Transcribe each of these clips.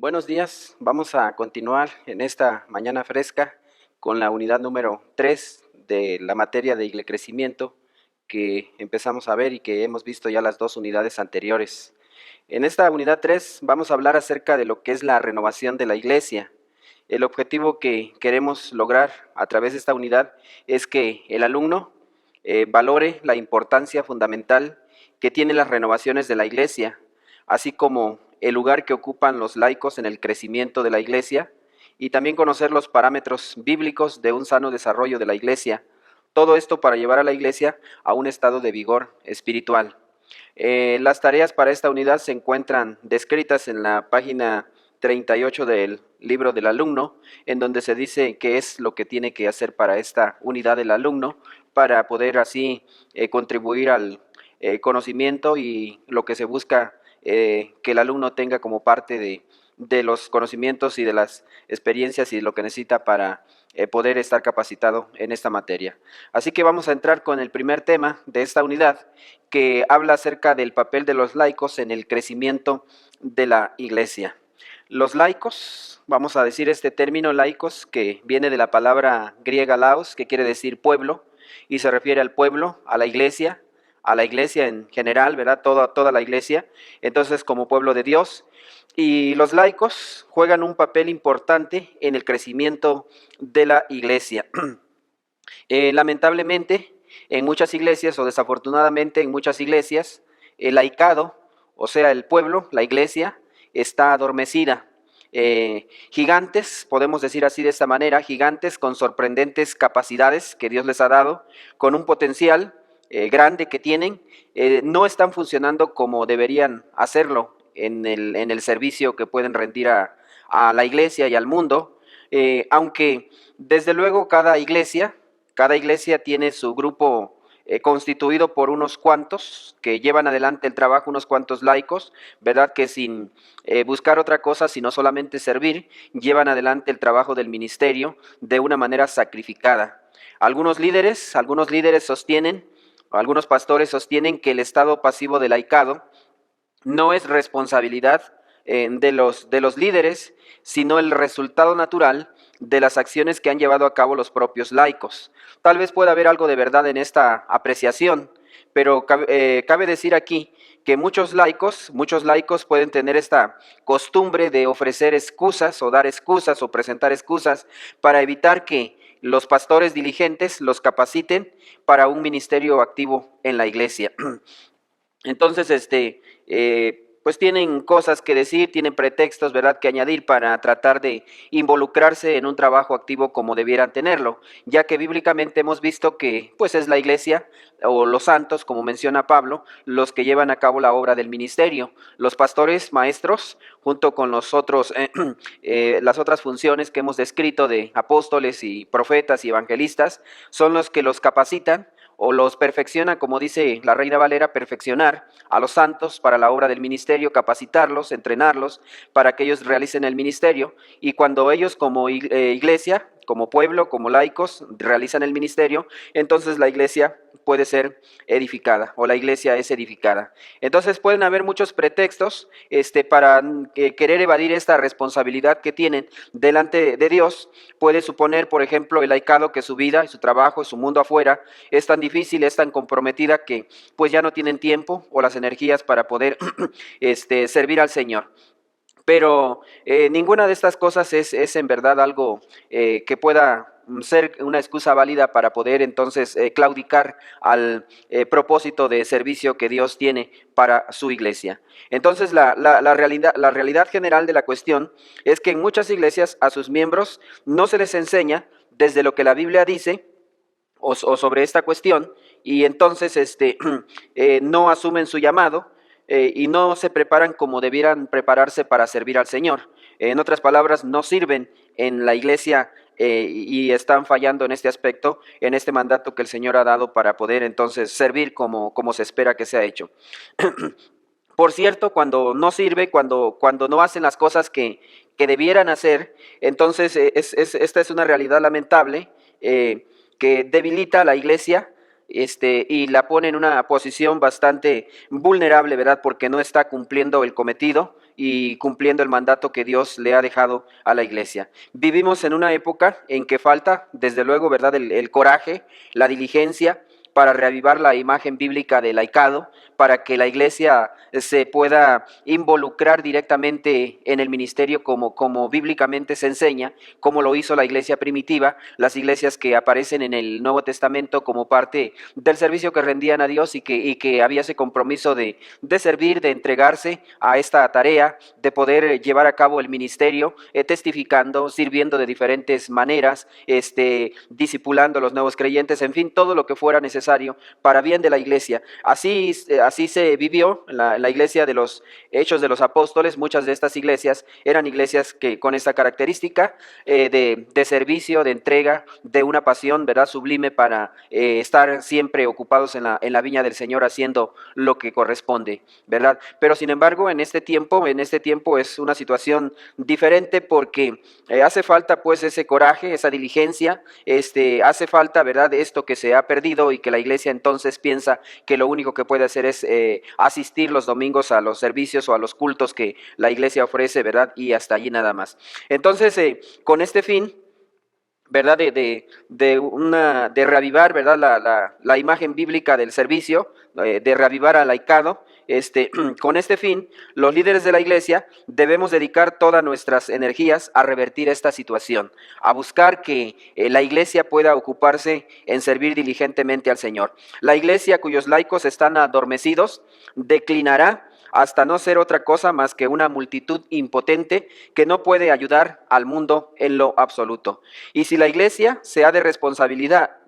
Buenos días, vamos a continuar en esta mañana fresca con la unidad número 3 de la materia de crecimiento que empezamos a ver y que hemos visto ya las dos unidades anteriores. En esta unidad 3 vamos a hablar acerca de lo que es la renovación de la iglesia. El objetivo que queremos lograr a través de esta unidad es que el alumno valore la importancia fundamental que tienen las renovaciones de la iglesia, así como el lugar que ocupan los laicos en el crecimiento de la iglesia y también conocer los parámetros bíblicos de un sano desarrollo de la iglesia. Todo esto para llevar a la iglesia a un estado de vigor espiritual. Las tareas para esta unidad se encuentran descritas en la página 38 del libro del alumno, en donde se dice qué es lo que tiene que hacer para esta unidad del alumno, para poder así contribuir al conocimiento y lo que se busca que el alumno tenga como parte de los conocimientos y de las experiencias y de lo que necesita para poder estar capacitado en esta materia. Así que vamos a entrar con el primer tema de esta unidad, que habla acerca del papel de los laicos en el crecimiento de la iglesia. Los laicos, vamos a decir este término laicos, que viene de la palabra griega laos, que quiere decir pueblo, y se refiere al pueblo, a la iglesia en general, ¿verdad? Toda la iglesia, entonces como pueblo de Dios. Y los laicos juegan un papel importante en el crecimiento de la iglesia. Lamentablemente, en muchas iglesias, o desafortunadamente en muchas iglesias, el laicado, o sea, el pueblo, la iglesia, está adormecida. Gigantes, podemos decir así de esta manera, gigantes con sorprendentes capacidades que Dios les ha dado, con un potencial grande que tienen, no están funcionando como deberían hacerlo en el servicio que pueden rendir a la iglesia y al mundo, aunque desde luego cada iglesia tiene su grupo constituido por unos cuantos que llevan adelante el trabajo, unos cuantos laicos, ¿verdad? Que sin buscar otra cosa, sino solamente servir, llevan adelante el trabajo del ministerio de una manera sacrificada. Algunos líderes sostienen, algunos pastores sostienen que el estado pasivo del laicado no es responsabilidad de los líderes, sino el resultado natural de las acciones que han llevado a cabo los propios laicos. Tal vez pueda haber algo de verdad en esta apreciación, pero cabe decir aquí que muchos laicos pueden tener esta costumbre de ofrecer excusas o dar excusas o presentar excusas para evitar que los pastores diligentes los capaciten para un ministerio activo en la iglesia. Entonces, pues tienen cosas que decir, tienen pretextos, ¿verdad?, que añadir para tratar de involucrarse en un trabajo activo como debieran tenerlo, ya que bíblicamente hemos visto que pues es la iglesia o los santos, como menciona Pablo, los que llevan a cabo la obra del ministerio. Los pastores, maestros, junto con los otros, las otras funciones que hemos descrito de apóstoles y profetas y evangelistas, son los que los capacitan o los perfecciona, como dice la Reina Valera, perfeccionar a los santos para la obra del ministerio, capacitarlos, entrenarlos para que ellos realicen el ministerio. Y cuando ellos como iglesia, como pueblo, como laicos, realizan el ministerio, entonces la iglesia puede ser edificada o la iglesia es edificada. Entonces pueden haber muchos pretextos para querer evadir esta responsabilidad que tienen delante de Dios. Puede suponer, por ejemplo, el laicado que su vida y su trabajo y su mundo afuera es tan difícil, es tan comprometida que pues ya no tienen tiempo o las energías para poder servir al Señor. Pero ninguna de estas cosas es en verdad algo que pueda ser una excusa válida para poder entonces claudicar al propósito de servicio que Dios tiene para su iglesia. Entonces la realidad general de la cuestión es que en muchas iglesias a sus miembros no se les enseña desde lo que la Biblia dice o sobre esta cuestión, y entonces no asumen su llamado y no se preparan como debieran prepararse para servir al Señor. En otras palabras, no sirven en la iglesia y están fallando en este aspecto, en este mandato que el Señor ha dado para poder entonces servir como se espera que sea hecho. Por cierto, cuando no sirve, cuando no hacen las cosas que debieran hacer, entonces esta es una realidad lamentable que debilita a la iglesia y la pone en una posición bastante vulnerable, ¿verdad? Porque no está cumpliendo el cometido y cumpliendo el mandato que Dios le ha dejado a la iglesia. Vivimos en una época en que falta, desde luego, ¿verdad?, el coraje, la diligencia para reavivar la imagen bíblica del laicado, para que la iglesia se pueda involucrar directamente en el ministerio como bíblicamente se enseña, como lo hizo la iglesia primitiva, las iglesias que aparecen en el Nuevo Testamento como parte del servicio que rendían a Dios y que había ese compromiso de servir, de entregarse a esta tarea, de poder llevar a cabo el ministerio, testificando, sirviendo de diferentes maneras, discipulando a los nuevos creyentes, en fin, todo lo que fuera necesario para bien de la iglesia. Así se vivió en la iglesia de los Hechos de los Apóstoles. Muchas de estas iglesias eran iglesias que con esta característica de servicio, de entrega, de una pasión, ¿verdad?, sublime para estar siempre ocupados en la viña del Señor haciendo lo que corresponde, ¿verdad? Pero sin embargo, en este tiempo es una situación diferente porque hace falta pues ese coraje, esa diligencia, hace falta, ¿verdad?, esto que se ha perdido y que la iglesia entonces piensa que lo único que puede hacer es asistir los domingos a los servicios o a los cultos que la iglesia ofrece, ¿verdad? Y hasta allí nada más. Entonces, con este fin, ¿verdad?, de reavivar, ¿verdad?, la imagen bíblica del servicio, de reavivar al laicado, con este fin, los líderes de la iglesia debemos dedicar todas nuestras energías a revertir esta situación, a buscar que la iglesia pueda ocuparse en servir diligentemente al Señor. La iglesia cuyos laicos están adormecidos declinará hasta no ser otra cosa más que una multitud impotente que no puede ayudar al mundo en lo absoluto. Y si la iglesia se ha de responsabilizar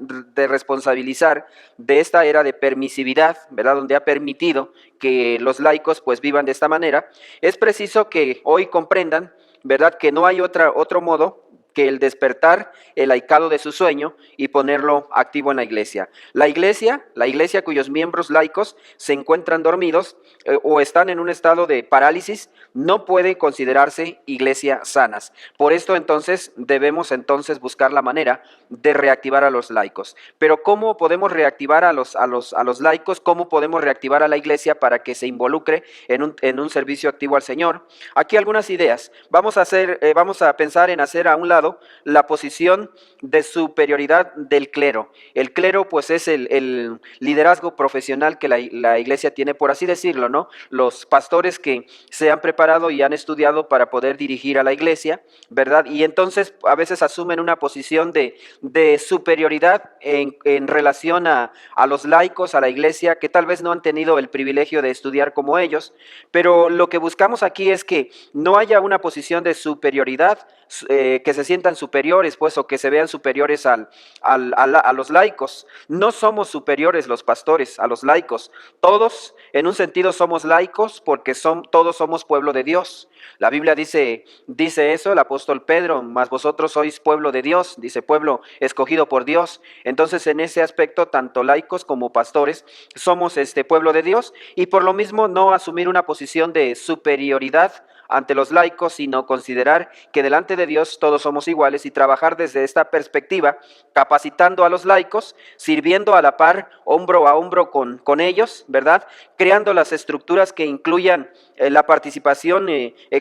de esta era de permisividad, ¿verdad?, donde ha permitido que los laicos pues vivan de esta manera, es preciso que hoy comprendan, ¿verdad?, que no hay otro modo que el despertar el laicado de su sueño y ponerlo activo en la iglesia. La iglesia cuyos miembros laicos se encuentran dormidos o están en un estado de parálisis, no puede considerarse iglesia sanas. Por esto entonces debemos buscar la manera de reactivar a los laicos. Pero ¿cómo podemos reactivar a los laicos? ¿Cómo podemos reactivar a la iglesia para que se involucre en un servicio activo al Señor? Aquí algunas ideas. Vamos a pensar en hacer a un lado la posición de superioridad del clero. El clero pues es el liderazgo profesional que la iglesia tiene, por así decirlo, ¿no? Los pastores que se han preparado y han estudiado para poder dirigir a la iglesia, ¿verdad? Y entonces a veces asumen una posición de superioridad en relación a los laicos, a la iglesia, que tal vez no han tenido el privilegio de estudiar como ellos, pero lo que buscamos aquí es que no haya una posición de superioridad, que se sientan superiores, pues, o que se vean superiores a los laicos. No somos superiores los pastores a los laicos. Todos, en un sentido, somos laicos porque todos somos pueblo de Dios. La Biblia dice eso, el apóstol Pedro: mas vosotros sois pueblo de Dios, dice, pueblo escogido por Dios. Entonces, en ese aspecto, tanto laicos como pastores somos pueblo de Dios, y por lo mismo no asumir una posición de superioridad ante los laicos, sino considerar que delante de Dios todos somos iguales y trabajar desde esta perspectiva, capacitando a los laicos, sirviendo a la par, hombro a hombro con ellos, ¿verdad?, creando las estructuras que incluyan la participación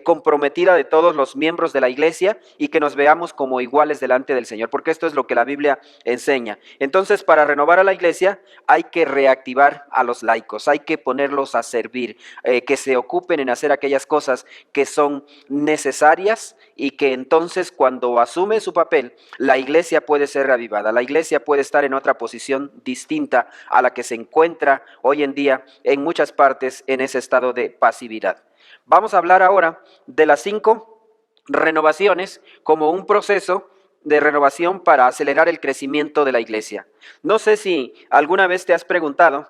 comprometida de todos los miembros de la iglesia y que nos veamos como iguales delante del Señor, porque esto es lo que la Biblia enseña. Entonces, para renovar a la iglesia hay que reactivar a los laicos, hay que ponerlos a servir, que se ocupen en hacer aquellas cosas que son necesarias, y que entonces cuando asume su papel, la iglesia puede ser reavivada, la iglesia puede estar en otra posición distinta a la que se encuentra hoy en día en muchas partes en ese estado de pasividad. Vamos a hablar ahora de las 5 renovaciones como un proceso de renovación para acelerar el crecimiento de la iglesia. No sé si alguna vez te has preguntado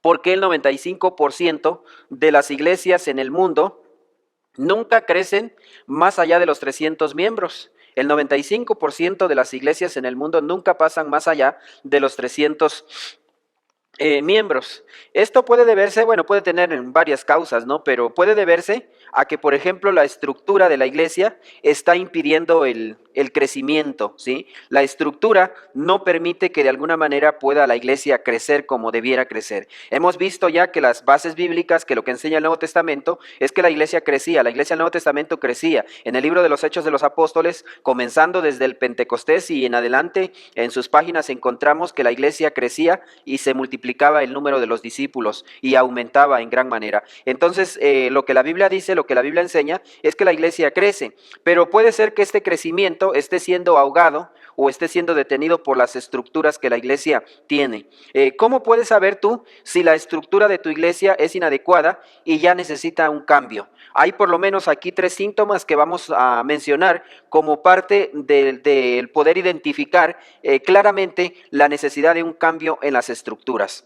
por qué el 95% de las iglesias en el mundo nunca crecen más allá de los 300 miembros. El 95% de las iglesias en el mundo nunca pasan más allá de los 300 miembros. Esto puede deberse, puede tener varias causas, ¿no? Pero puede deberse a que, por ejemplo, la estructura de la iglesia está impidiendo el crecimiento, ¿sí? La estructura no permite que de alguna manera pueda la iglesia crecer como debiera crecer. Hemos visto ya que las bases bíblicas, que lo que enseña el Nuevo Testamento, es que la iglesia crecía, la iglesia del Nuevo Testamento crecía. En el libro de los Hechos de los Apóstoles, comenzando desde el Pentecostés y en adelante, en sus páginas encontramos que la iglesia crecía y se multiplicaba el número de los discípulos y aumentaba en gran manera. Entonces, lo que la Biblia dice, lo que la Biblia enseña, es que la iglesia crece, pero puede ser que este crecimiento esté siendo ahogado o esté siendo detenido por las estructuras que la iglesia tiene. ¿Cómo puedes saber tú si la estructura de tu iglesia es inadecuada y ya necesita un cambio? Hay por lo menos aquí 3 síntomas que vamos a mencionar como parte del poder identificar claramente la necesidad de un cambio en las estructuras.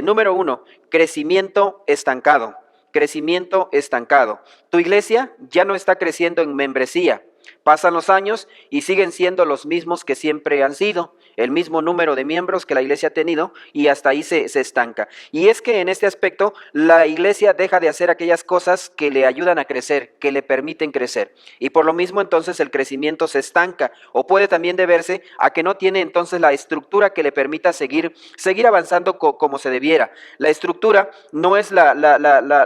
Número 1, crecimiento estancado. Crecimiento estancado. Tu iglesia ya no está creciendo en membresía. Pasan los años y siguen siendo los mismos que siempre han sido, el mismo número de miembros que la iglesia ha tenido y hasta ahí se estanca. Y es que en este aspecto la iglesia deja de hacer aquellas cosas que le ayudan a crecer, que le permiten crecer. Y por lo mismo entonces el crecimiento se estanca o puede también deberse a que no tiene entonces la estructura que le permita seguir avanzando como se debiera. La estructura no es la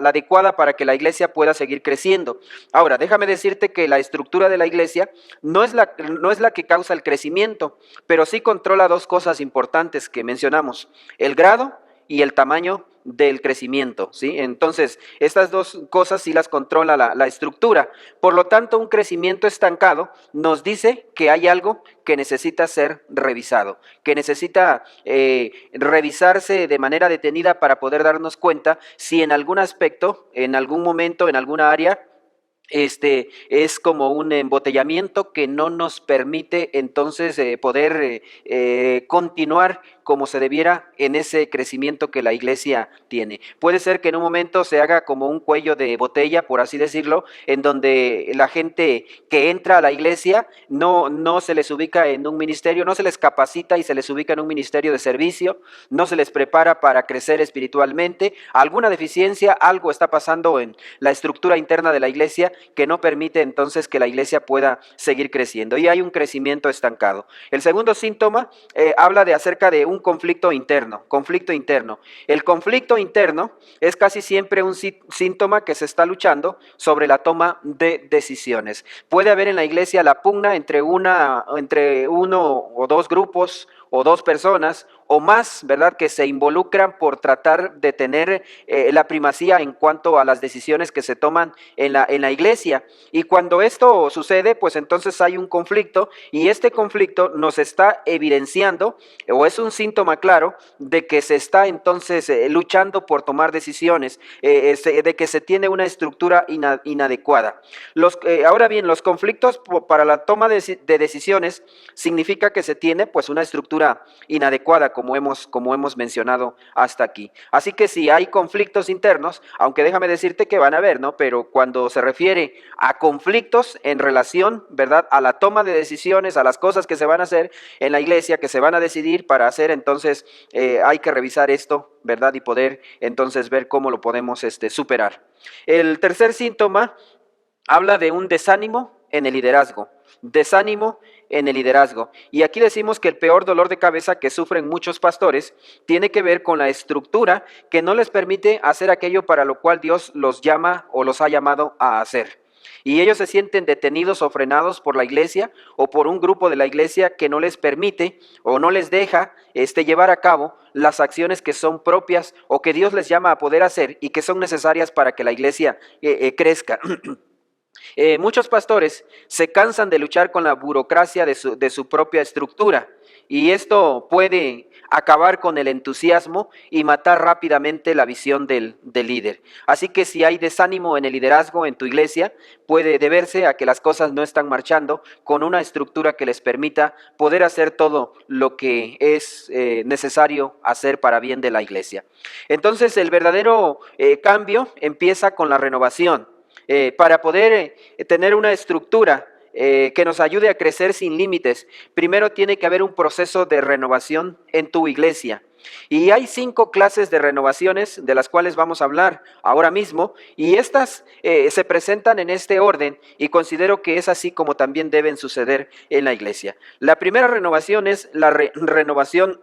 adecuada para que la iglesia pueda seguir creciendo. Ahora, déjame decirte que la estructura de la iglesia no es la que causa el crecimiento, pero sí controla 2 cosas importantes que mencionamos: el grado y el tamaño del crecimiento, ¿sí? Entonces, estas 2 cosas sí las controla la estructura. Por lo tanto, un crecimiento estancado nos dice que hay algo que necesita ser revisado, que necesita revisarse de manera detenida para poder darnos cuenta si en algún aspecto, en algún momento, en alguna área, es como un embotellamiento que no nos permite entonces poder continuar como se debiera en ese crecimiento que la iglesia tiene. Puede ser que en un momento se haga como un cuello de botella, por así decirlo, en donde la gente que entra a la iglesia no se les ubica en un ministerio, no se les capacita y se les ubica en un ministerio de servicio, no se les prepara para crecer espiritualmente. Alguna deficiencia, algo está pasando en la estructura interna de la iglesia que no permite entonces que la iglesia pueda seguir creciendo y hay un crecimiento estancado. El segundo síntoma habla acerca de un conflicto interno. El conflicto interno es casi siempre un síntoma que se está luchando sobre la toma de decisiones. Puede haber en la iglesia la pugna entre uno o 2 grupos o 2 personas o más, ¿verdad?, que se involucran por tratar de tener la primacía en cuanto a las decisiones que se toman en la iglesia. Y cuando esto sucede, pues entonces hay un conflicto y este conflicto nos está evidenciando o es un síntoma claro de que se está entonces luchando por tomar decisiones, de que se tiene una estructura inadecuada. Ahora bien, los conflictos para la toma de decisiones significa que se tiene pues una estructura inadecuada, como hemos mencionado hasta aquí. Así que si hay conflictos internos, aunque déjame decirte que van a haber, ¿no? Pero cuando se refiere a conflictos en relación, ¿verdad?, a la toma de decisiones, a las cosas que se van a hacer en la iglesia, que se van a decidir para hacer, entonces hay que revisar esto, ¿verdad?, y poder entonces ver cómo lo podemos superar. El tercer síntoma habla de un desánimo en el liderazgo. Desánimo en el liderazgo. Y aquí decimos que el peor dolor de cabeza que sufren muchos pastores tiene que ver con la estructura que no les permite hacer aquello para lo cual Dios los llama o los ha llamado a hacer. Y ellos se sienten detenidos o frenados por la iglesia o por un grupo de la iglesia que no les permite o no les deja llevar a cabo las acciones que son propias o que Dios les llama a poder hacer y que son necesarias para que la iglesia crezca. Muchos pastores se cansan de luchar con la burocracia de su propia estructura y esto puede acabar con el entusiasmo y matar rápidamente la visión del líder. Así que si hay desánimo en el liderazgo en tu iglesia, puede deberse a que las cosas no están marchando con una estructura que les permita poder hacer todo lo que es necesario hacer para bien de la iglesia. Entonces el verdadero cambio empieza con la renovación. Para poder tener una estructura que nos ayude a crecer sin límites, primero tiene que haber un proceso de renovación en tu iglesia. Y hay 5 clases de renovaciones de las cuales vamos a hablar ahora mismo, y estas se presentan en este orden, y considero que es así como también deben suceder en la iglesia. La primera renovación es la renovación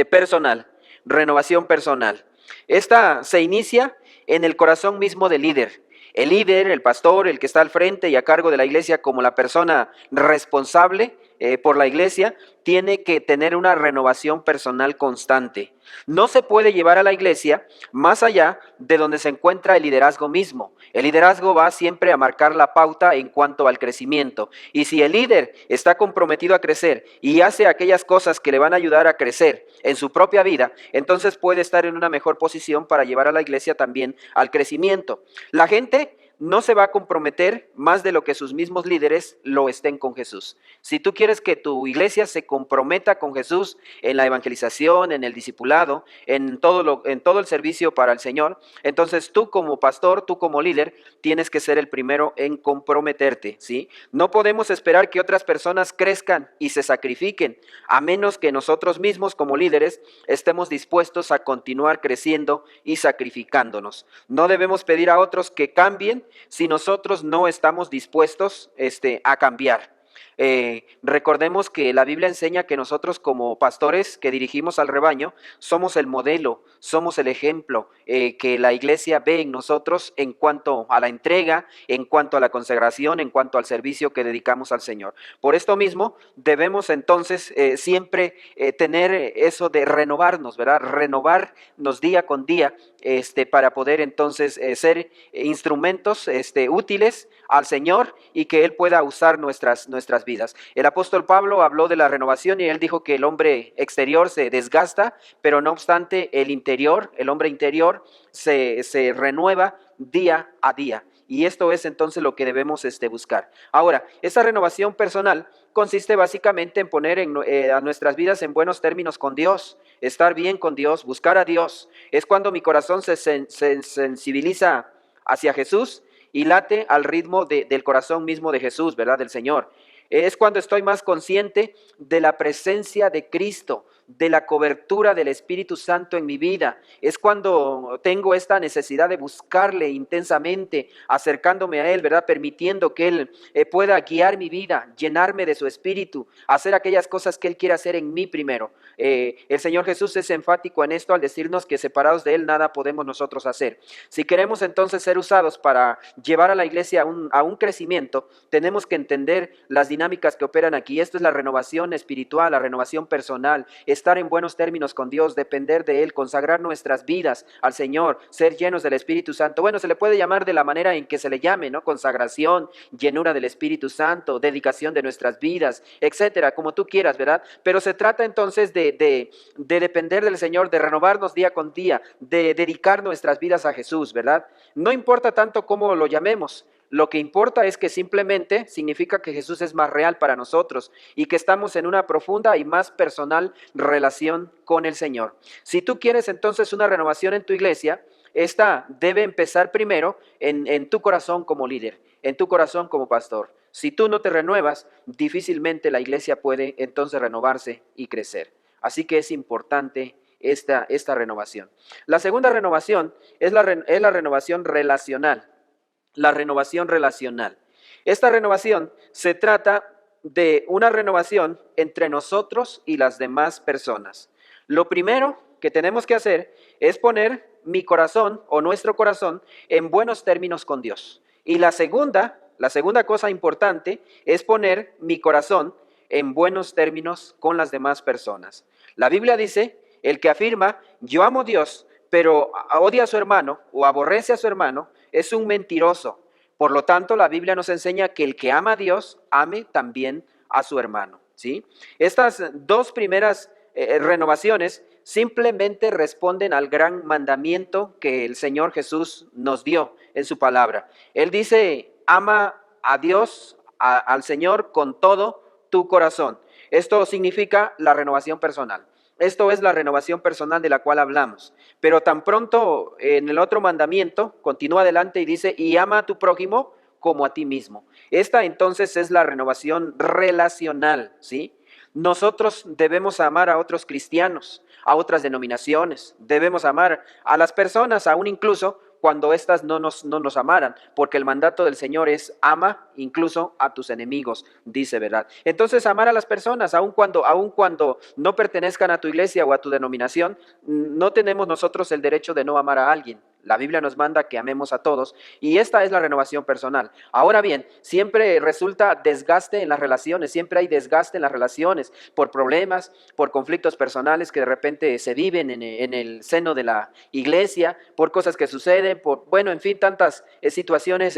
personal, renovación personal. Esta se inicia en el corazón mismo del líder. El líder, el pastor, el que está al frente y a cargo de la iglesia como la persona responsable por la iglesia, tiene que tener una renovación personal constante. No se puede llevar a la iglesia más allá de donde se encuentra el liderazgo mismo. El liderazgo va siempre a marcar la pauta en cuanto al crecimiento. Y si el líder está comprometido a crecer y hace aquellas cosas que le van a ayudar a crecer en su propia vida, entonces puede estar en una mejor posición para llevar a la iglesia también al crecimiento. La gente no se va a comprometer más de lo que sus mismos líderes lo estén con Jesús. Si tú quieres que tu iglesia se comprometa con Jesús en la evangelización, en el discipulado, en todo el servicio para el Señor, entonces tú como pastor, tú como líder, tienes que ser el primero en comprometerte, ¿sí? No podemos esperar que otras personas crezcan y se sacrifiquen, a menos que nosotros mismos como líderes estemos dispuestos a continuar creciendo y sacrificándonos. No debemos pedir a otros que cambien si nosotros no estamos dispuestos a cambiar. Recordemos que la Biblia enseña que nosotros como pastores que dirigimos al rebaño somos el modelo, somos el ejemplo que la iglesia ve en nosotros en cuanto a la entrega, en cuanto a la consagración, en cuanto al servicio que dedicamos al Señor. Por esto mismo debemos entonces siempre tener eso de renovarnos, ¿verdad? Renovarnos día con día para poder entonces ser instrumentos útiles al Señor y que Él pueda usar nuestras vidas. El apóstol Pablo habló de la renovación y él dijo que el hombre exterior se desgasta, pero no obstante el interior, el hombre interior se renueva día a día. Y esto es entonces lo que debemos buscar. Ahora, esa renovación personal consiste básicamente en poner a nuestras vidas en buenos términos con Dios, estar bien con Dios, buscar a Dios. Es cuando mi corazón se sensibiliza hacia Jesús y late al ritmo del corazón mismo de Jesús, ¿verdad? Del Señor. Es cuando estoy más consciente de la presencia de Cristo, de la cobertura del Espíritu Santo en mi vida. Es cuando tengo esta necesidad de buscarle intensamente, acercándome a Él, ¿verdad? Permitiendo que Él pueda guiar mi vida, llenarme de su Espíritu, hacer aquellas cosas que Él quiere hacer en mí primero. El Señor Jesús es enfático en esto al decirnos que separados de Él nada podemos nosotros hacer. Si queremos entonces ser usados para llevar a la iglesia a un crecimiento, tenemos que entender las dinámicas que operan aquí. Esto es la renovación espiritual, la renovación personal, estar en buenos términos con Dios, depender de Él, consagrar nuestras vidas al Señor, ser llenos del Espíritu Santo. Bueno, se le puede llamar de la manera en que se le llame, ¿no? Consagración, llenura del Espíritu Santo, dedicación de nuestras vidas, etcétera, como tú quieras, ¿verdad? Pero se trata entonces de depender del Señor, de renovarnos día con día, de dedicar nuestras vidas a Jesús, ¿verdad? No importa tanto cómo lo llamemos. Lo que importa es que simplemente significa que Jesús es más real para nosotros y que estamos en una profunda y más personal relación con el Señor. Si tú quieres entonces una renovación en tu iglesia, esta debe empezar primero en tu corazón como líder, en tu corazón como pastor. Si tú no te renuevas, difícilmente la iglesia puede entonces renovarse y crecer. Así que es importante esta renovación. La segunda renovación es la renovación relacional. La renovación relacional. Esta renovación se trata de una renovación entre nosotros y las demás personas. Lo primero que tenemos que hacer es poner mi corazón o nuestro corazón en buenos términos con Dios. Y la segunda cosa importante es poner mi corazón en buenos términos con las demás personas. La Biblia dice, el que afirma, yo amo a Dios, pero odia a su hermano o aborrece a su hermano, es un mentiroso. Por lo tanto, la Biblia nos enseña que el que ama a Dios, ame también a su hermano, ¿sí? Estas dos primeras renovaciones simplemente responden al gran mandamiento que el Señor Jesús nos dio en su palabra. Él dice, ama a Dios, al Señor con todo tu corazón. Esto significa la renovación personal. Esto es la renovación personal de la cual hablamos. Pero tan pronto en el otro mandamiento, continúa adelante y dice, y ama a tu prójimo como a ti mismo. Esta entonces es la renovación relacional, ¿sí? Nosotros debemos amar a otros cristianos, a otras denominaciones, debemos amar a las personas, aún incluso cuando éstas no nos amaran, porque el mandato del Señor es ama incluso a tus enemigos, dice, ¿verdad? Entonces, amar a las personas, aun cuando no pertenezcan a tu iglesia o a tu denominación, no tenemos nosotros el derecho de no amar a alguien. La Biblia nos manda que amemos a todos y esta es la renovación personal. Ahora bien, siempre resulta desgaste en las relaciones, siempre hay desgaste en las relaciones por problemas, por conflictos personales que de repente se viven en el seno de la iglesia, por cosas que suceden, bueno, en fin, tantas situaciones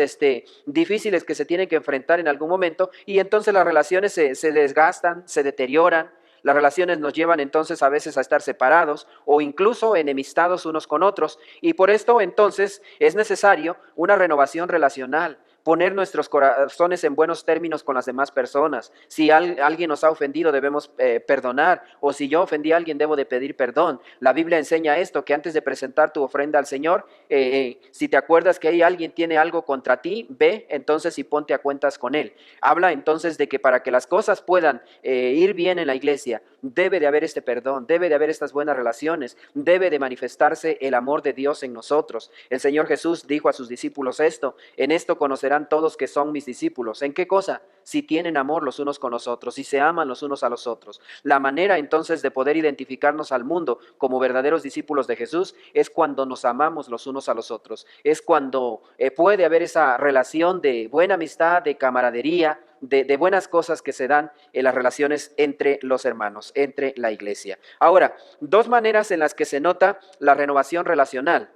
difíciles que se tienen que enfrentar en algún momento y entonces las relaciones se desgastan, se deterioran. Las relaciones nos llevan entonces a veces a estar separados o incluso enemistados unos con otros. Y por esto entonces es necesario una renovación relacional, poner nuestros corazones en buenos términos con las demás personas. Si alguien nos ha ofendido debemos perdonar, o si yo ofendí a alguien debo de pedir perdón. La Biblia enseña esto, que antes de presentar tu ofrenda al Señor, si te acuerdas que hay alguien tiene algo contra ti, ve entonces y ponte a cuentas con él. Habla entonces de que para que las cosas puedan ir bien en la iglesia, debe de haber este perdón, debe de haber estas buenas relaciones, debe de manifestarse el amor de Dios en nosotros. El Señor Jesús dijo a sus discípulos esto: en esto conocerán todos que son mis discípulos. ¿En qué cosa? Si tienen amor los unos con los otros, si se aman los unos a los otros. La manera entonces de poder identificarnos al mundo como verdaderos discípulos de Jesús es cuando nos amamos los unos a los otros, es cuando puede haber esa relación de buena amistad, de camaradería, de buenas cosas que se dan en las relaciones entre los hermanos, entre la iglesia. Ahora, dos maneras en las que se nota la renovación relacional.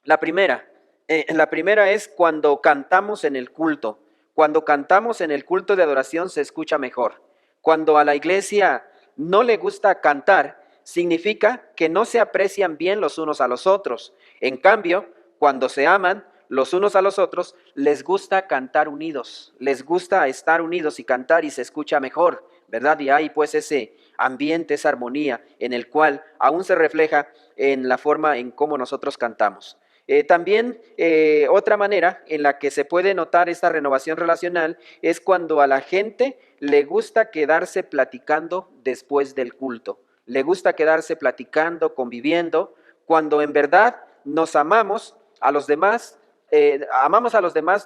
La primera es cuando cantamos en el culto. Cuando cantamos en el culto de adoración se escucha mejor. Cuando a la iglesia no le gusta cantar, significa que no se aprecian bien los unos a los otros. En cambio, cuando se aman los unos a los otros, les gusta cantar unidos, les gusta estar unidos y cantar y se escucha mejor, ¿verdad? Y hay pues ese ambiente, esa armonía en el cual aún se refleja en la forma en cómo nosotros cantamos. También otra manera en la que se puede notar esta renovación relacional es cuando a la gente le gusta quedarse platicando después del culto. Le gusta quedarse platicando, conviviendo, cuando en verdad nos amamos a los demás,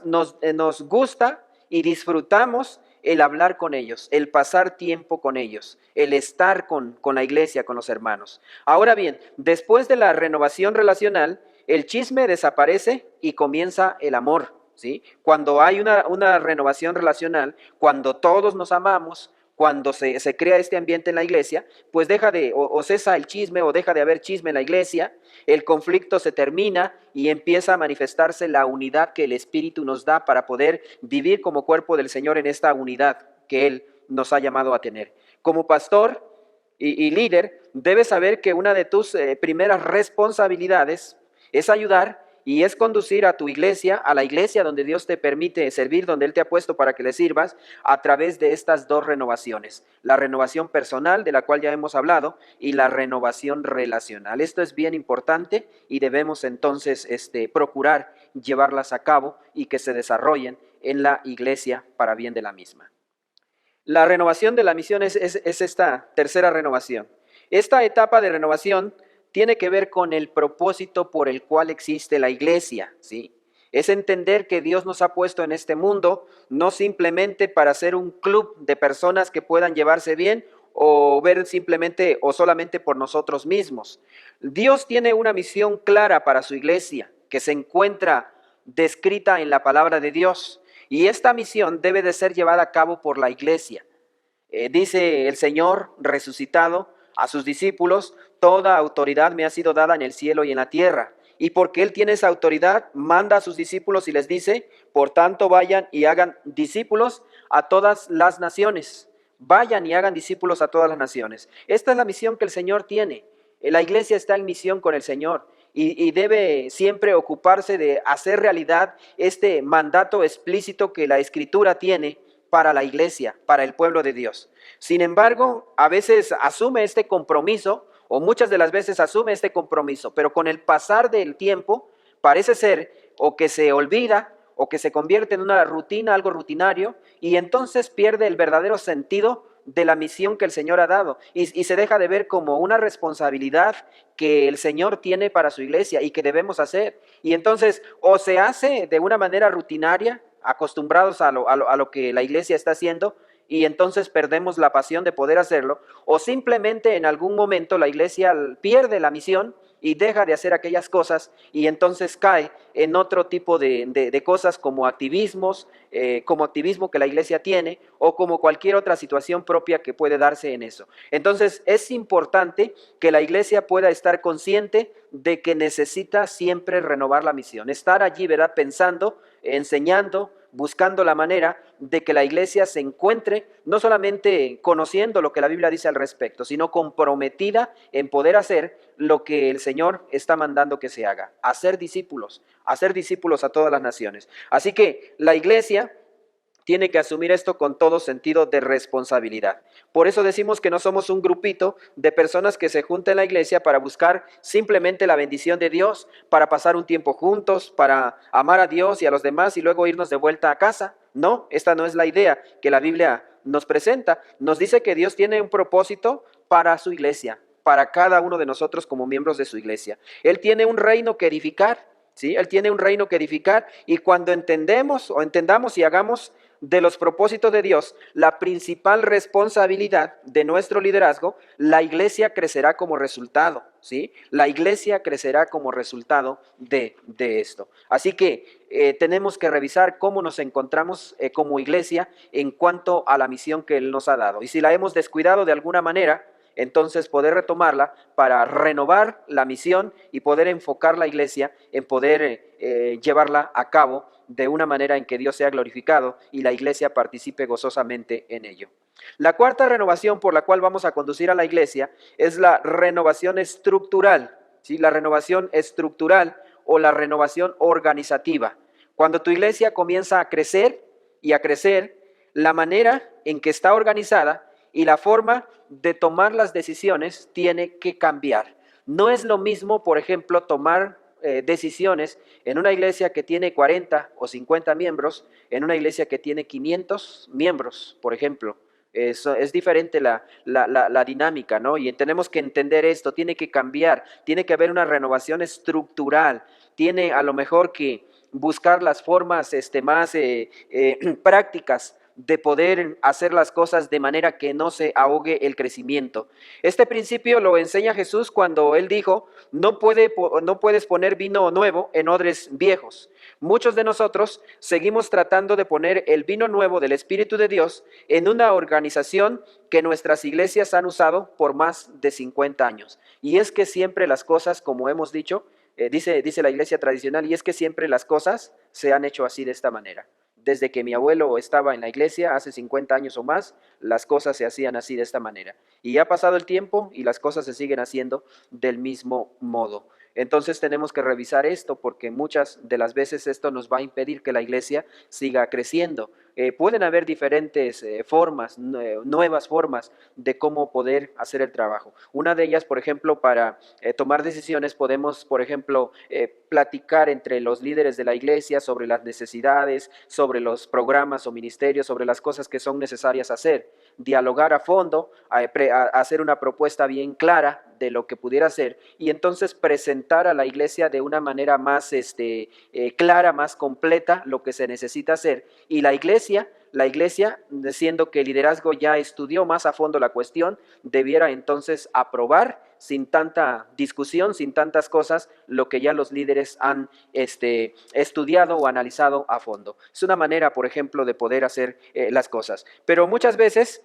nos gusta y disfrutamos el hablar con ellos, el pasar tiempo con ellos, el estar con la iglesia, con los hermanos. Ahora bien, después de la renovación relacional, el chisme desaparece y comienza el amor, ¿sí? Cuando hay una renovación relacional, cuando todos nos amamos, cuando se crea este ambiente en la iglesia, pues deja de, o cesa el chisme o deja de haber chisme en la iglesia, el conflicto se termina y empieza a manifestarse la unidad que el Espíritu nos da para poder vivir como cuerpo del Señor en esta unidad que Él nos ha llamado a tener. Como pastor y líder, debes saber que una de tus primeras responsabilidades es ayudar y es conducir a tu iglesia, a la iglesia donde Dios te permite servir, donde Él te ha puesto para que le sirvas, a través de estas dos renovaciones. La renovación personal, de la cual ya hemos hablado, y la renovación relacional. Esto es bien importante y debemos entonces procurar llevarlas a cabo y que se desarrollen en la iglesia para bien de la misma. La renovación de la misión es esta tercera renovación. Esta etapa de renovación tiene que ver con el propósito por el cual existe la iglesia, ¿sí? Es entender que Dios nos ha puesto en este mundo no simplemente para ser un club de personas que puedan llevarse bien o ver simplemente o solamente por nosotros mismos. Dios tiene una misión clara para su iglesia que se encuentra descrita en la palabra de Dios y esta misión debe de ser llevada a cabo por la iglesia. Dice el Señor resucitado a sus discípulos: toda autoridad me ha sido dada en el cielo y en la tierra. Y porque Él tiene esa autoridad, manda a sus discípulos y les dice: por tanto vayan y hagan discípulos a todas las naciones. Vayan y hagan discípulos a todas las naciones. Esta es la misión que el Señor tiene. La iglesia está en misión con el Señor y debe siempre ocuparse de hacer realidad este mandato explícito que la Escritura tiene para la iglesia, para el pueblo de Dios. Sin embargo, a veces asume este compromiso, o muchas de las veces asume este compromiso, pero con el pasar del tiempo parece ser o que se olvida o que se convierte en una rutina, algo rutinario, y entonces pierde el verdadero sentido de la misión que el Señor ha dado y se deja de ver como una responsabilidad que el Señor tiene para su iglesia y que debemos hacer. Y entonces o se hace de una manera rutinaria, acostumbrados a lo que la iglesia está haciendo, y entonces perdemos la pasión de poder hacerlo, o simplemente en algún momento la iglesia pierde la misión y deja de hacer aquellas cosas y entonces cae en otro tipo de cosas como activismos, como activismo que la iglesia tiene o como cualquier otra situación propia que puede darse en eso. Entonces es importante que la iglesia pueda estar consciente de que necesita siempre renovar la misión, estar allí, ¿verdad?, pensando, enseñando, buscando la manera de que la iglesia se encuentre no solamente conociendo lo que la Biblia dice al respecto, sino comprometida en poder hacer lo que el Señor está mandando que se haga, hacer discípulos a todas las naciones. Así que la iglesia tiene que asumir esto con todo sentido de responsabilidad. Por eso decimos que no somos un grupito de personas que se juntan en la iglesia para buscar simplemente la bendición de Dios, para pasar un tiempo juntos, para amar a Dios y a los demás y luego irnos de vuelta a casa. No, esta no es la idea que la Biblia nos presenta. Nos dice que Dios tiene un propósito para su iglesia, para cada uno de nosotros como miembros de su iglesia. Él tiene un reino que edificar, ¿sí? Él tiene un reino que edificar y cuando entendamos y hagamos de los propósitos de Dios la principal responsabilidad de nuestro liderazgo, la iglesia crecerá como resultado, ¿sí? La iglesia crecerá como resultado de esto. Así que tenemos que revisar cómo nos encontramos como iglesia en cuanto a la misión que Él nos ha dado. Y si la hemos descuidado de alguna manera, entonces poder retomarla para renovar la misión y poder enfocar la iglesia en poder llevarla a cabo de una manera en que Dios sea glorificado y la iglesia participe gozosamente en ello. La cuarta renovación por la cual vamos a conducir a la iglesia es la renovación estructural, ¿sí? La renovación estructural o la renovación organizativa. Cuando tu iglesia comienza a crecer y a crecer, la manera en que está organizada y la forma de tomar las decisiones tiene que cambiar. No es lo mismo, por ejemplo, tomar decisiones en una iglesia que tiene 40 o 50 miembros, en una iglesia que tiene 500 miembros, por ejemplo. Es diferente la dinámica, ¿no? Y tenemos que entender esto, tiene que cambiar, tiene que haber una renovación estructural, tiene a lo mejor que buscar las formas más prácticas de poder hacer las cosas de manera que no se ahogue el crecimiento. Este principio lo enseña Jesús cuando Él dijo, no puedes poner vino nuevo en odres viejos. Muchos de nosotros seguimos tratando de poner el vino nuevo del Espíritu de Dios en una organización que nuestras iglesias han usado por más de 50 años. Y es que siempre las cosas, como hemos dicho, dice la iglesia tradicional, y es que siempre las cosas se han hecho así de esta manera. Desde que mi abuelo estaba en la iglesia, hace 50 años o más, las cosas se hacían así de esta manera. Y ha pasado el tiempo y las cosas se siguen haciendo del mismo modo. Entonces tenemos que revisar esto porque muchas de las veces esto nos va a impedir que la iglesia siga creciendo. Pueden haber diferentes formas, nuevas formas de cómo poder hacer el trabajo. Una de ellas, por ejemplo, para tomar decisiones, podemos, por ejemplo, platicar entre los líderes de la iglesia sobre las necesidades, sobre los programas o ministerios, sobre las cosas que son necesarias hacer, dialogar a fondo, hacer una propuesta bien clara de lo que pudiera ser y entonces presentar a la iglesia de una manera más clara, más completa lo que se necesita hacer. Y la iglesia, siendo que el liderazgo ya estudió más a fondo la cuestión, debiera entonces aprobar sin tanta discusión, sin tantas cosas, lo que ya los líderes han estudiado o analizado a fondo. Es una manera, por ejemplo, de poder hacer las cosas. Pero muchas veces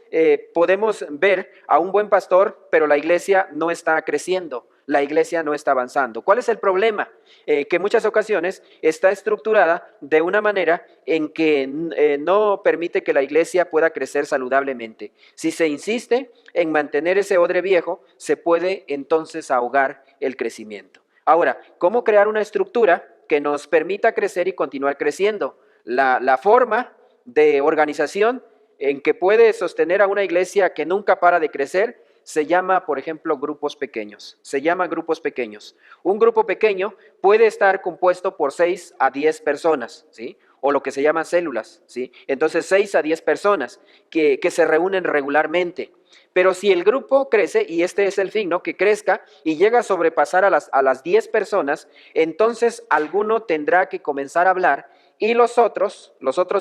podemos ver a un buen pastor, pero la iglesia no está creciendo. La iglesia no está avanzando. ¿Cuál es el problema? Que en muchas ocasiones está estructurada de una manera en que no permite que la iglesia pueda crecer saludablemente. Si se insiste en mantener ese odre viejo, se puede entonces ahogar el crecimiento. Ahora, ¿cómo crear una estructura que nos permita crecer y continuar creciendo? La forma de organización en que puede sostener a una iglesia que nunca para de crecer se llama, por ejemplo, grupos pequeños. Se llama grupos pequeños. Un grupo pequeño puede estar compuesto por 6 a 10 personas, ¿sí? o lo que se llaman células, ¿sí? Entonces 6 a 10 personas que se reúnen regularmente. Pero si el grupo crece, y este es el fin, ¿no? Que crezca y llega a sobrepasar a las 10 personas, entonces alguno tendrá que comenzar a hablar y los otros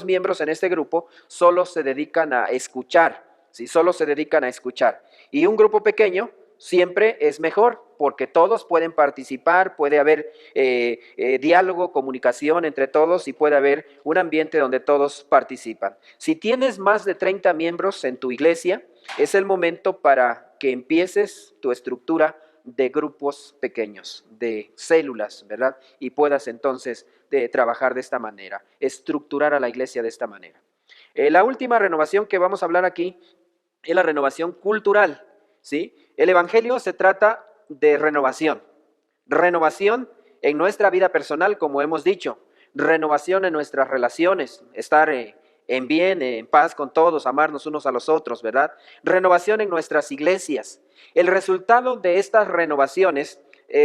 miembros en este grupo solo se dedican a escuchar, ¿sí? Solo se dedican a escuchar. Y un grupo pequeño siempre es mejor porque todos pueden participar, puede haber diálogo, comunicación entre todos y puede haber un ambiente donde todos participan. Si tienes más de 30 miembros en tu iglesia, es el momento para que empieces tu estructura de grupos pequeños, de células, ¿verdad? Y puedas entonces trabajar de esta manera, estructurar a la iglesia de esta manera. La última renovación que vamos a hablar aquí es la renovación cultural, ¿sí? El evangelio se trata de renovación. Renovación en nuestra vida personal, como hemos dicho. Renovación en nuestras relaciones, estar en bien, en paz con todos, amarnos unos a los otros, ¿verdad? Renovación en nuestras iglesias. El resultado de estas renovaciones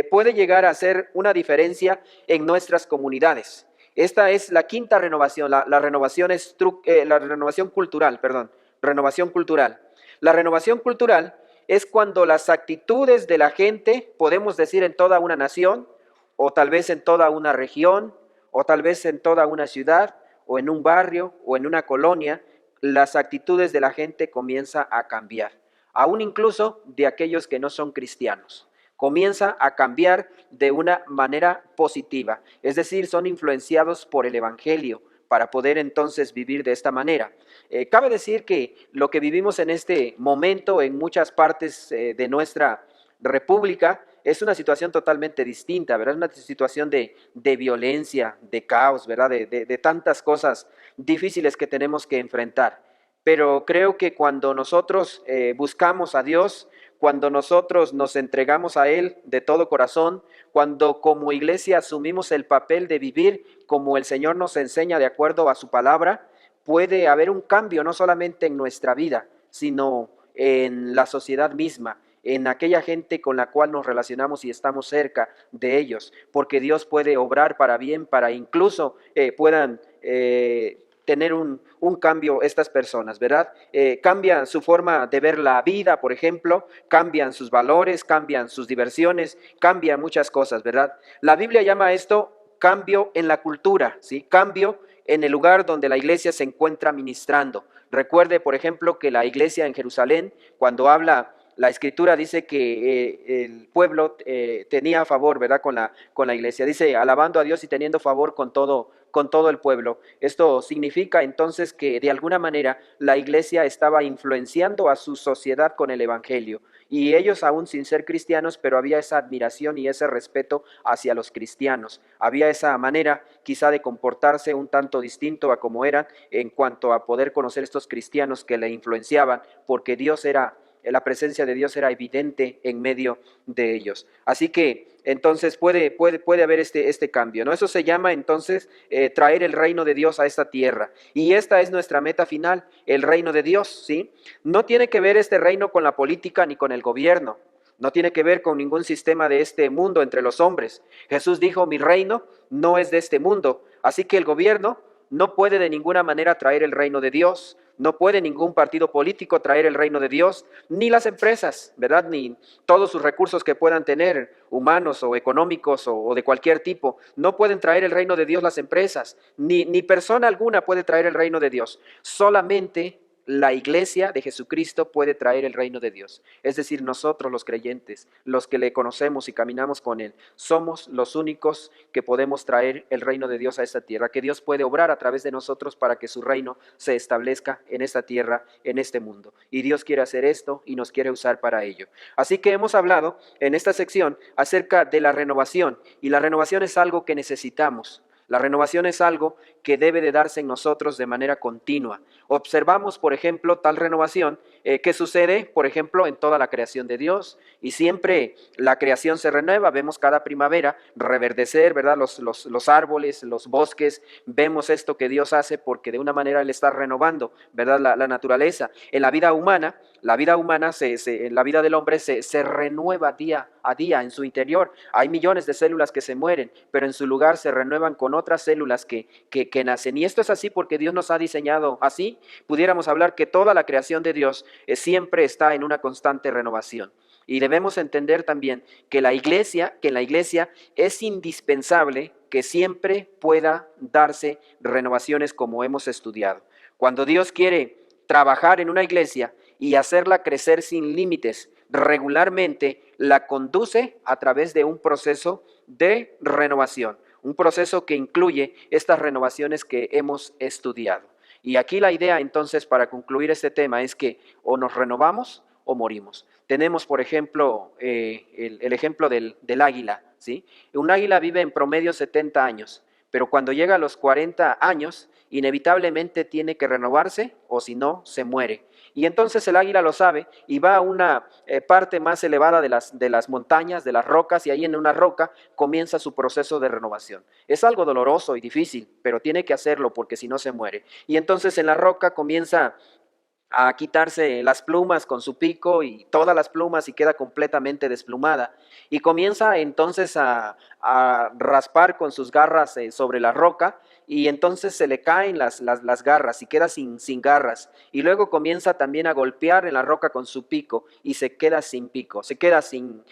puede llegar a ser una diferencia en nuestras comunidades. Esta es la quinta renovación, la renovación cultural, perdón, renovación cultural. La renovación cultural es cuando las actitudes de la gente, podemos decir en toda una nación, o tal vez en toda una región, o tal vez en toda una ciudad, o en un barrio, o en una colonia, las actitudes de la gente comienzan a cambiar, aún incluso de aquellos que no son cristianos. Comienza a cambiar de una manera positiva, es decir, son influenciados por el evangelio para poder entonces vivir de esta manera. Cabe decir que lo que vivimos en este momento en muchas partes de nuestra república es una situación totalmente distinta, ¿verdad? Una situación de violencia, de caos, ¿verdad? De tantas cosas difíciles que tenemos que enfrentar. Pero creo que cuando nosotros buscamos a Dios, cuando nosotros nos entregamos a Él de todo corazón, cuando como iglesia asumimos el papel de vivir como el Señor nos enseña de acuerdo a su palabra, puede haber un cambio no solamente en nuestra vida, sino en la sociedad misma, en aquella gente con la cual nos relacionamos y estamos cerca de ellos, porque Dios puede obrar para bien, para incluso puedan tener un cambio estas personas, ¿verdad? Cambian su forma de ver la vida, por ejemplo, cambian sus valores, cambian sus diversiones, cambian muchas cosas, ¿verdad? La Biblia llama esto cambio en la cultura, ¿sí? Cambio en el lugar donde la iglesia se encuentra ministrando. Recuerde, por ejemplo, que la iglesia en Jerusalén, cuando habla, la escritura dice que el pueblo tenía favor, ¿verdad? Con la iglesia. Dice, alabando a Dios y teniendo favor con todo el pueblo. Esto significa entonces que de alguna manera la iglesia estaba influenciando a su sociedad con el evangelio. Y ellos aún sin ser cristianos, pero había esa admiración y ese respeto hacia los cristianos. Había esa manera quizá de comportarse un tanto distinto a como eran en cuanto a poder conocer estos cristianos que le influenciaban, porque la presencia de Dios era evidente en medio de ellos. Así que entonces puede haber este cambio, ¿no? Eso se llama entonces traer el reino de Dios a esta tierra. Y esta es nuestra meta final, el reino de Dios, ¿sí? No tiene que ver este reino con la política ni con el gobierno. No tiene que ver con ningún sistema de este mundo entre los hombres. Jesús dijo, mi reino no es de este mundo. Así que el gobierno no puede de ninguna manera traer el reino de Dios. No puede ningún partido político traer el reino de Dios, ni las empresas, ¿verdad? Ni todos sus recursos que puedan tener, humanos o económicos o de cualquier tipo. No pueden traer el reino de Dios las empresas, ni persona alguna puede traer el reino de Dios. Solamente la iglesia de Jesucristo puede traer el reino de Dios. Es decir, nosotros los creyentes, los que le conocemos y caminamos con Él, somos los únicos que podemos traer el reino de Dios a esta tierra, que Dios puede obrar a través de nosotros para que su reino se establezca en esta tierra, en este mundo. Y Dios quiere hacer esto y nos quiere usar para ello. Así que hemos hablado en esta sección acerca de la renovación, y la renovación es algo que necesitamos. La renovación es algo que debe de darse en nosotros de manera continua. Observamos, por ejemplo, tal renovación que sucede, por ejemplo, en toda la creación de Dios, y siempre la creación se renueva. Vemos cada primavera reverdecer, ¿verdad? Los árboles, los bosques, vemos esto que Dios hace porque de una manera Él está renovando, ¿verdad? La naturaleza. En la vida humana, en la vida del hombre se renueva día a día en su interior. Hay millones de células que se mueren, pero en su lugar se renuevan con otras células que que nacen. Y esto es así porque Dios nos ha diseñado así. Pudiéramos hablar que toda la creación de Dios siempre está en una constante renovación. Y debemos entender también que en la iglesia es indispensable que siempre pueda darse renovaciones como hemos estudiado. Cuando Dios quiere trabajar en una iglesia y hacerla crecer sin límites, regularmente la conduce a través de un proceso de renovación, un proceso que incluye estas renovaciones que hemos estudiado. Y aquí la idea entonces para concluir este tema es que o nos renovamos o morimos. Tenemos, por ejemplo, el ejemplo del águila, ¿sí? Un águila vive en promedio 70 años, pero cuando llega a los 40 años, inevitablemente tiene que renovarse o si no, se muere. Y entonces el águila lo sabe y va a una parte más elevada de las montañas, de las rocas, y ahí en una roca comienza su proceso de renovación. Es algo doloroso y difícil, pero tiene que hacerlo porque si no se muere. Y entonces en la roca comienza a quitarse las plumas con su pico y todas las plumas y queda completamente desplumada. Y comienza entonces a raspar con sus garras sobre la roca y entonces se le caen las garras y queda sin garras. Y luego comienza también a golpear en la roca con su pico y se queda sin pico, se queda sin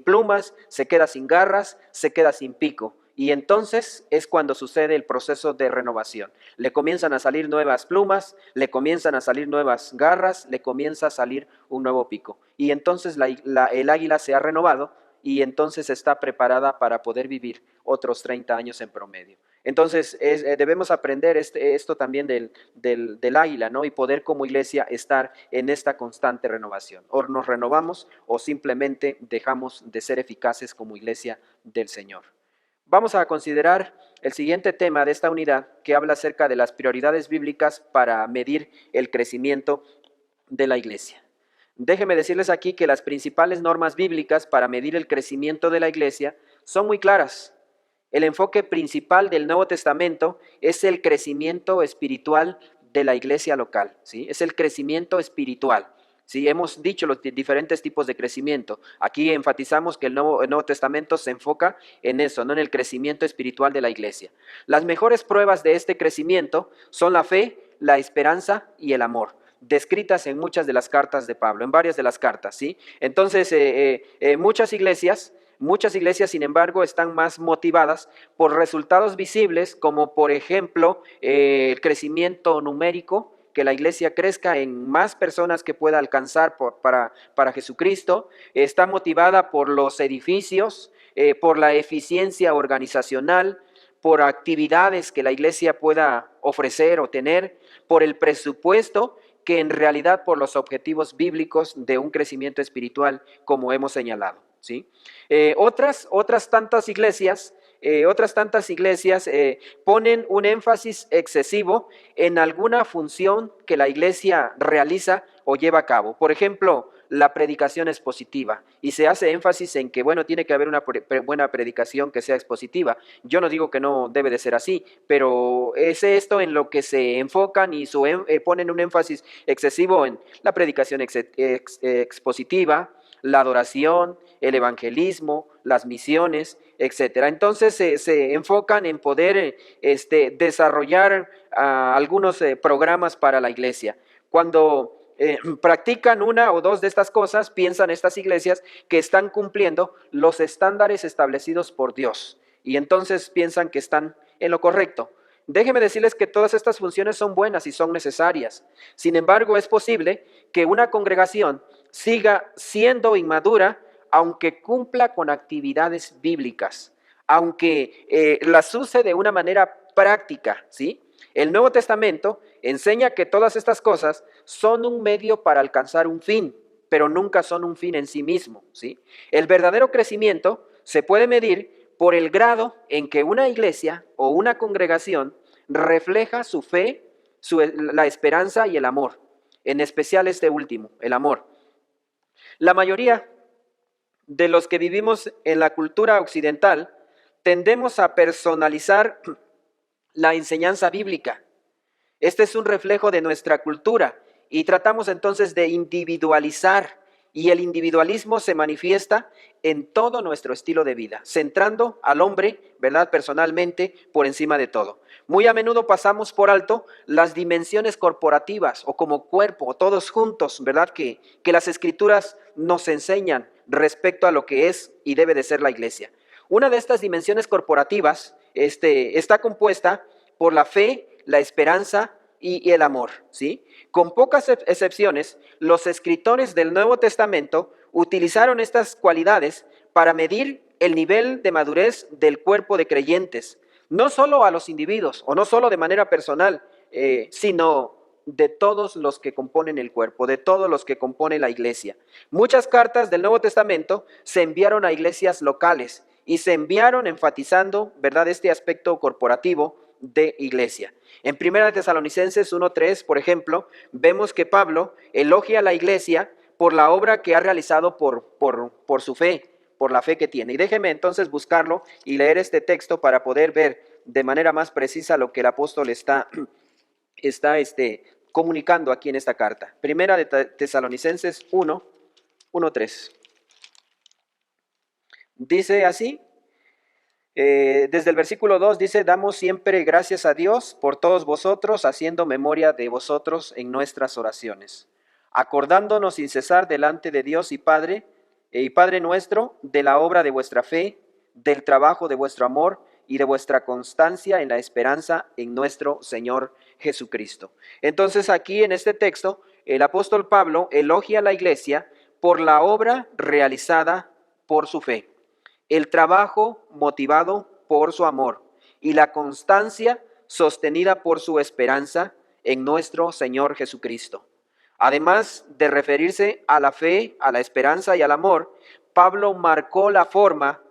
plumas, se queda sin garras, se queda sin pico. Y entonces es cuando sucede el proceso de renovación. Le comienzan a salir nuevas plumas, le comienzan a salir nuevas garras, le comienza a salir un nuevo pico. Y entonces el águila se ha renovado y entonces está preparada para poder vivir otros 30 años en promedio. Entonces debemos aprender esto también del águila, ¿no? Y poder como iglesia estar en esta constante renovación. O nos renovamos o simplemente dejamos de ser eficaces como iglesia del Señor. Vamos a considerar el siguiente tema de esta unidad que habla acerca de las prioridades bíblicas para medir el crecimiento de la iglesia. Déjenme decirles aquí que las principales normas bíblicas para medir el crecimiento de la iglesia son muy claras. El enfoque principal del Nuevo Testamento es el crecimiento espiritual de la iglesia local, ¿sí? Es el crecimiento espiritual. Sí, hemos dicho los diferentes tipos de crecimiento. Aquí enfatizamos que el Nuevo Testamento se enfoca en eso, no en el crecimiento espiritual de la iglesia. Las mejores pruebas de este crecimiento son la fe, la esperanza y el amor, descritas en muchas de las cartas de Pablo, en varias de las cartas, ¿sí? Entonces, muchas iglesias, sin embargo, están más motivadas por resultados visibles, como por ejemplo, el crecimiento numérico, que la iglesia crezca en más personas que pueda alcanzar para Jesucristo. Está motivada por los edificios, por la eficiencia organizacional, por actividades que la iglesia pueda ofrecer o tener, por el presupuesto, que en realidad por los objetivos bíblicos de un crecimiento espiritual, como hemos señalado, ¿sí? Otras tantas iglesias ponen un énfasis excesivo en alguna función que la iglesia realiza o lleva a cabo. Por ejemplo, la predicación expositiva. Y se hace énfasis en que, bueno, tiene que haber una buena predicación que sea expositiva. Yo no digo que no debe de ser así, pero es esto en lo que se enfocan y ponen un énfasis excesivo en la predicación expositiva, la adoración, el evangelismo, las misiones, etcétera. Entonces se enfocan en poder desarrollar algunos programas para la iglesia. Cuando practican una o dos de estas cosas, piensan estas iglesias que están cumpliendo los estándares establecidos por Dios y entonces piensan que están en lo correcto. Déjenme decirles que todas estas funciones son buenas y son necesarias. Sin embargo, es posible que una congregación siga siendo inmadura aunque cumpla con actividades bíblicas, aunque las use de una manera práctica, ¿sí? El Nuevo Testamento enseña que todas estas cosas son un medio para alcanzar un fin, pero nunca son un fin en sí mismo, ¿sí? El verdadero crecimiento se puede medir por el grado en que una iglesia o una congregación refleja su fe, la esperanza y el amor, en especial este último, el amor. La mayoría de los que vivimos en la cultura occidental tendemos a personalizar la enseñanza bíblica. Este es un reflejo de nuestra cultura y tratamos entonces de individualizar y el individualismo se manifiesta en todo nuestro estilo de vida, centrando al hombre, ¿verdad?, personalmente por encima de todo. Muy a menudo pasamos por alto las dimensiones corporativas o como cuerpo, todos juntos, ¿verdad?, que las Escrituras nos enseñan respecto a lo que es y debe de ser la iglesia. Una de estas dimensiones corporativas está compuesta por la fe, la esperanza y el amor, ¿sí? Con pocas excepciones, los escritores del Nuevo Testamento utilizaron estas cualidades para medir el nivel de madurez del cuerpo de creyentes, no solo a los individuos o no solo de manera personal, sino de todos los que componen el cuerpo, de todos los que componen la iglesia. Muchas cartas del Nuevo Testamento se enviaron a iglesias locales y se enviaron enfatizando, ¿verdad?, este aspecto corporativo de iglesia. En 1 Tesalonicenses 1:3, por ejemplo, vemos que Pablo elogia a la iglesia por la obra que ha realizado por su fe, por la fe que tiene. Y déjeme entonces buscarlo y leer este texto para poder ver de manera más precisa lo que el apóstol está comunicando aquí en esta carta. 1 Tesalonicenses 1:3. Dice así, desde el versículo 2 dice: damos siempre gracias a Dios por todos vosotros, haciendo memoria de vosotros en nuestras oraciones, acordándonos sin cesar delante de Dios y Padre nuestro, de la obra de vuestra fe, del trabajo de vuestro amor y de vuestra constancia en la esperanza en nuestro Señor Jesucristo. Entonces aquí en este texto, el apóstol Pablo elogia a la iglesia por la obra realizada por su fe, el trabajo motivado por su amor y la constancia sostenida por su esperanza en nuestro Señor Jesucristo. Además de referirse a la fe, a la esperanza y al amor, Pablo marcó la forma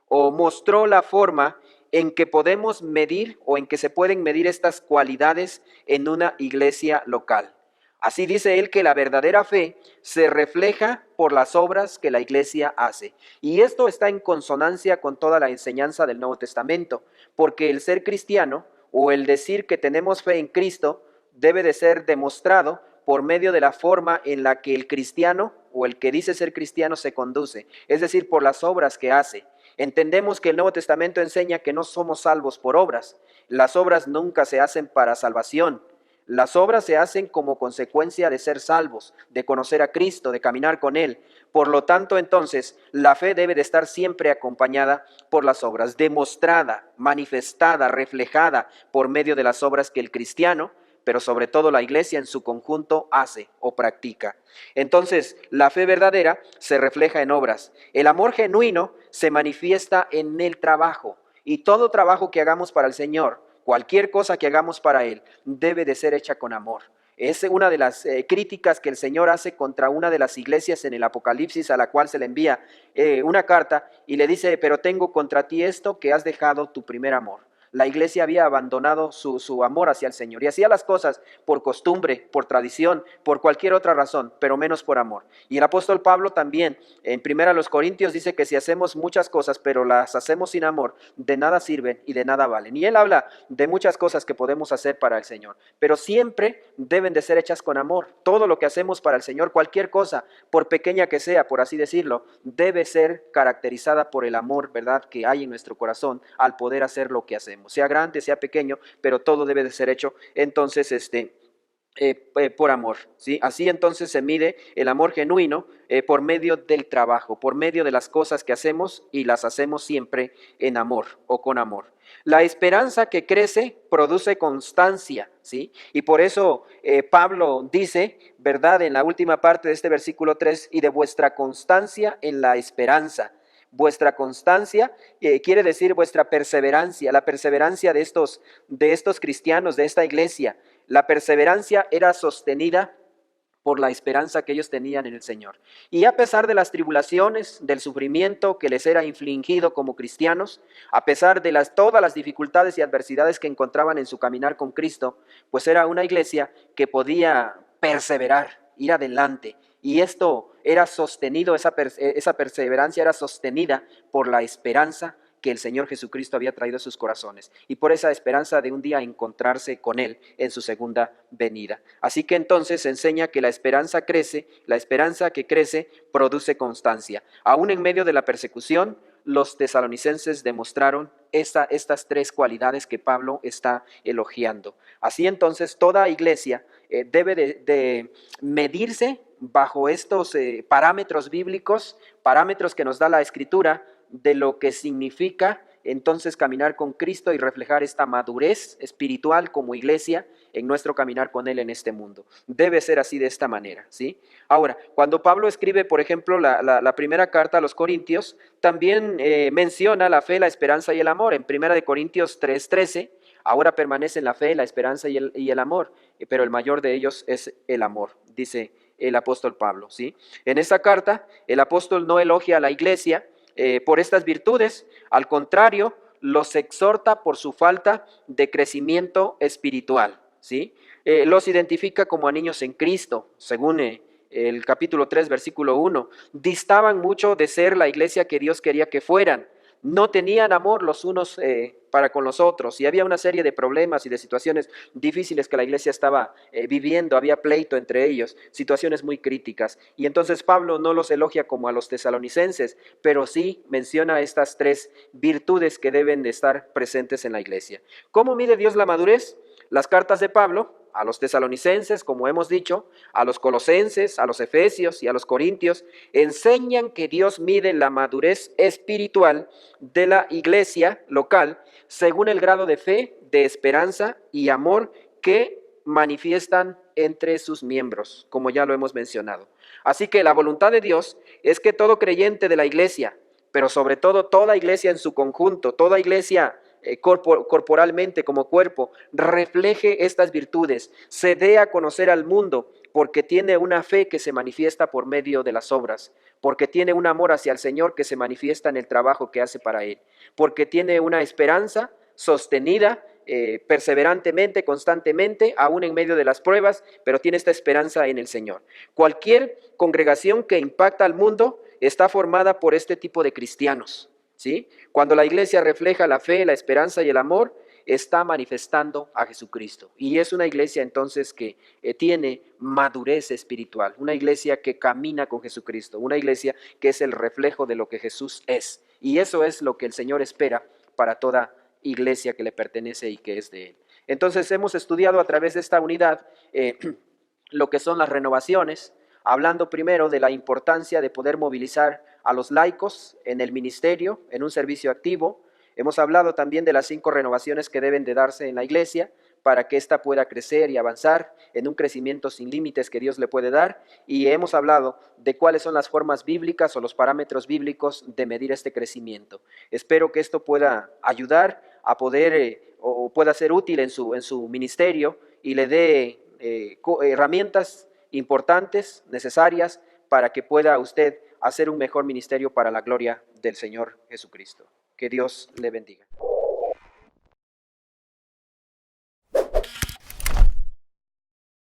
o mostró la forma en que podemos medir o en que se pueden medir estas cualidades en una iglesia local. Así dice él que la verdadera fe se refleja por las obras que la iglesia hace. Y esto está en consonancia con toda la enseñanza del Nuevo Testamento, porque el ser cristiano o el decir que tenemos fe en Cristo debe de ser demostrado por medio de la forma en la que el cristiano o el que dice ser cristiano se conduce, es decir, por las obras que hace. Entendemos que el Nuevo Testamento enseña que no somos salvos por obras. Las obras nunca se hacen para salvación. Las obras se hacen como consecuencia de ser salvos, de conocer a Cristo, de caminar con Él. Por lo tanto, entonces, la fe debe de estar siempre acompañada por las obras, demostrada, manifestada, reflejada por medio de las obras que el cristiano, pero sobre todo la iglesia en su conjunto, hace o practica. Entonces, la fe verdadera se refleja en obras. El amor genuino se manifiesta en el trabajo, y todo trabajo que hagamos para el Señor, cualquier cosa que hagamos para Él, debe de ser hecha con amor. Es una de las críticas que el Señor hace contra una de las iglesias en el Apocalipsis, a la cual se le envía una carta y le dice: pero tengo contra ti esto, que has dejado tu primer amor. La iglesia había abandonado su amor hacia el Señor y hacía las cosas por costumbre, por tradición, por cualquier otra razón, pero menos por amor. Y el apóstol Pablo también, en 1 Corintios, dice que si hacemos muchas cosas, pero las hacemos sin amor, de nada sirven y de nada valen. Y él habla de muchas cosas que podemos hacer para el Señor, pero siempre deben de ser hechas con amor. Todo lo que hacemos para el Señor, cualquier cosa, por pequeña que sea, por así decirlo, debe ser caracterizada por el amor, ¿verdad?, que hay en nuestro corazón al poder hacer lo que hacemos. Sea grande, sea pequeño, pero todo debe de ser hecho entonces por amor, ¿sí? Así entonces se mide el amor genuino por medio del trabajo, por medio de las cosas que hacemos, y las hacemos siempre en amor o con amor. La esperanza que crece produce constancia, ¿sí? Y por eso Pablo dice, ¿verdad?, en la última parte de este versículo 3, y de vuestra constancia en la esperanza. Vuestra constancia quiere decir vuestra perseverancia, la perseverancia de estos cristianos, de esta iglesia. La perseverancia era sostenida por la esperanza que ellos tenían en el Señor. Y a pesar de las tribulaciones, del sufrimiento que les era infligido como cristianos, a pesar de todas las dificultades y adversidades que encontraban en su caminar con Cristo, pues era una iglesia que podía perseverar, ir adelante. Y esto era sostenido, esa perseverancia era sostenida por la esperanza que el Señor Jesucristo había traído a sus corazones y por esa esperanza de un día encontrarse con Él en su segunda venida. Así que entonces enseña que la esperanza crece, la esperanza que crece produce constancia. Aún en medio de la persecución, los tesalonicenses demostraron estas tres cualidades que Pablo está elogiando. Así entonces toda iglesia debe de medirse bajo estos parámetros bíblicos, parámetros que nos da la Escritura, de lo que significa entonces caminar con Cristo y reflejar esta madurez espiritual como iglesia en nuestro caminar con Él en este mundo. Debe ser así de esta manera, ¿sí? Ahora, cuando Pablo escribe, por ejemplo, la primera carta a los Corintios, también menciona la fe, la esperanza y el amor. En 1 Corintios 3:13, ahora permanecen la fe, la esperanza y el amor, pero el mayor de ellos es el amor, dice el apóstol Pablo, ¿sí? En esta carta, el apóstol no elogia a la iglesia por estas virtudes, al contrario, los exhorta por su falta de crecimiento espiritual, ¿sí? Los identifica como a niños en Cristo, según el capítulo 3, versículo 1. Distaban mucho de ser la iglesia que Dios quería que fueran. No tenían amor los unos para con los otros y había una serie de problemas y de situaciones difíciles que la iglesia estaba viviendo, había pleito entre ellos, situaciones muy críticas. Y entonces Pablo no los elogia como a los tesalonicenses, pero sí menciona estas tres virtudes que deben de estar presentes en la iglesia. ¿Cómo mide Dios la madurez? Las cartas de Pablo a los tesalonicenses, como hemos dicho, a los colosenses, a los efesios y a los corintios, enseñan que Dios mide la madurez espiritual de la iglesia local según el grado de fe, de esperanza y amor que manifiestan entre sus miembros, como ya lo hemos mencionado. Así que la voluntad de Dios es que todo creyente de la iglesia, pero sobre todo toda iglesia en su conjunto, toda iglesia corporalmente como cuerpo, refleje estas virtudes, se dé a conocer al mundo porque tiene una fe que se manifiesta por medio de las obras, porque tiene un amor hacia el Señor que se manifiesta en el trabajo que hace para Él, porque tiene una esperanza sostenida perseverantemente, constantemente, aún en medio de las pruebas, pero tiene esta esperanza en el Señor. Cualquier congregación que impacta al mundo está formada por este tipo de cristianos, ¿sí? Cuando la iglesia refleja la fe, la esperanza y el amor, está manifestando a Jesucristo. Y es una iglesia entonces que tiene madurez espiritual, una iglesia que camina con Jesucristo, una iglesia que es el reflejo de lo que Jesús es. Y eso es lo que el Señor espera para toda iglesia que le pertenece y que es de Él. Entonces hemos estudiado a través de esta unidad lo que son las renovaciones, hablando primero de la importancia de poder movilizar a los laicos en el ministerio, en un servicio activo. Hemos hablado también de las 5 renovaciones que deben de darse en la iglesia para que ésta pueda crecer y avanzar en un crecimiento sin límites que Dios le puede dar. Y hemos hablado de cuáles son las formas bíblicas o los parámetros bíblicos de medir este crecimiento. Espero que esto pueda ayudar a poder o pueda ser útil en su ministerio y le dé herramientas importantes, necesarias, para que pueda usted hacer un mejor ministerio para la gloria del Señor Jesucristo. Que Dios le bendiga.